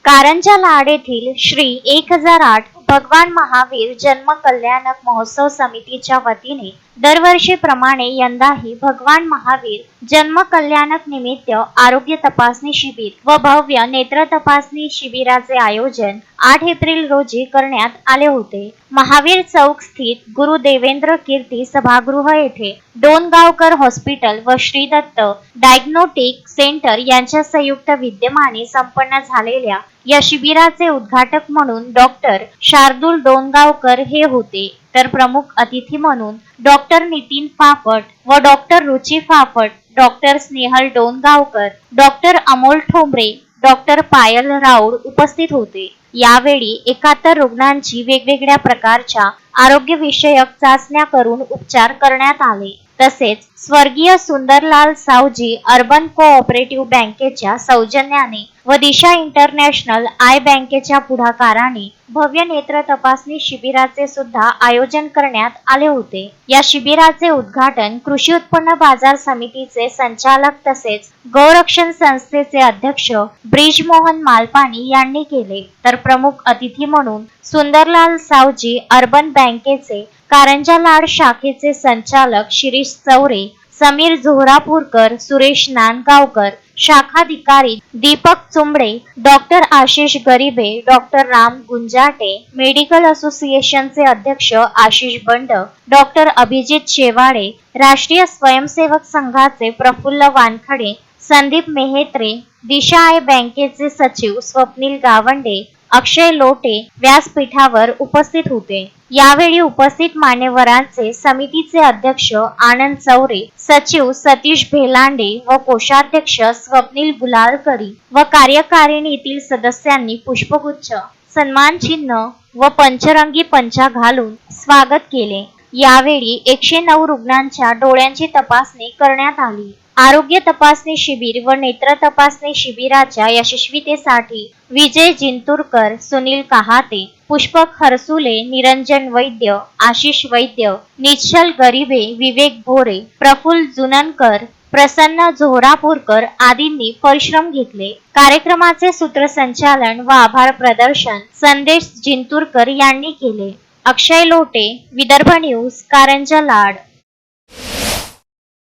कारंजा लाड येथील श्री 1008 भगवान महावीर जन्म कल्याणक महोत्सव समितीच्या वतीने दरवर्षीप्रमाणे यंदाही भगवान महावीर जन्म कल्याणक निमित्त आरोग्य तपासणी शिबिर व भव्य नेत्र तपासणी शिबिराचे आयोजन 8 एप्रिल रोजी करण्यात आले होते। महावीर चौक स्थित गुरु देवेंद्र कीर्ती सभागृह येथे डोणगावकर हॉस्पिटल व श्री दत्त डायग्नोस्टिक सेंटर यांच्या संयुक्त विद्यमाने संपन्न झालेल्या या शिबिराचे उद्घाटक म्हणून डॉक्टर शार्दूल डोणगावकर हे होते, तर प्रमुख अतिथी म्हणून डॉक्टर नितीन फाफट व doctor Ruchi Phaphat, doctor Snehal Dongaonkar, doctor Amol Thombare, doctor Payal Raut उपस्थित होते। यावेळी 71 रुग्णांची वेगवेगळ्या प्रकारच्या आरोग्यविषयक चाचण्या करून उपचार करण्यात आले। तसेच स्वर्गीय सुंदरलाल सावजी अर्बन कोऑपरेटिव्ह बँकेच्या सौजन्याने व दिशा इंटरनॅशनल आय बँकेच्या पुढाकाराने भव्य नेत्र तपासणी शिबिराचे सुद्धा आयोजन करण्यात आले होते। या शिबिराचे उद्घाटन कृषी उत्पन्न बाजार समितीचे संचालक तसेच गौरक्षण संस्थेचे अध्यक्ष ब्रिजमोहन मालपानी यांनी केले, तर प्रमुख अतिथी म्हणून सुंदरलाल सावजी अर्बन बँकेचे कारंजा लाड शाखेचे संचालक शिरीष चौरे, समीर झोरापूरकर, सुरेश नांदगावकर, शाखाधिकारी दीपक चुंबडे, डॉक्टर आशिष गरीबे, डॉक्टर राम गुंजाटे, मेडिकल असोसिएशनचे अध्यक्ष आशिष बंड, डॉक्टर अभिजित शेवाळे, राष्ट्रीय स्वयंसेवक संघाचे प्रफुल्ल वानखडे, संदीप मेहेत्रे, दिशा आय बँकेचे सचिव स्वप्नील गावंडे, अक्षय लोटे व्यासपीठावर उपस्थित होते। यावेळी उपस्थित मान्यवरांचे समितीचे अध्यक्ष आनंद चौरे, सचिव सतीश भेलांडे व कोषाध्यक्ष स्वप्नील गुलालकरी व कार्यकारिणीतील सदस्यांनी पुष्पगुच्छ, सन्मान चिन्ह व पंचरंगी पंचा घालून स्वागत केले। यावेळी 109 रुग्णांच्या डोळ्यांची तपासणी करण्यात आली। आरोग्य तपासणी शिबिर व नेत्र तपासणी शिबिराच्या यशस्वीतेसाठी विजय जिंतूरकर, सुनील कहाते, पुष्पक हरसुले, निरंजन वैद्य, आशिष वैद्य, निश्चल गरीबे, विवेक भोरे, प्रफुल्ल जुननकर, प्रसन्न झोरापूरकर आदींनी परिश्रम घेतले। कार्यक्रमाचे सूत्रसंचालन व आभार प्रदर्शन संदेश जिंतूरकर यांनी केले। अक्षय लोटे, विदर्भ न्यूज, कारंजा लाड।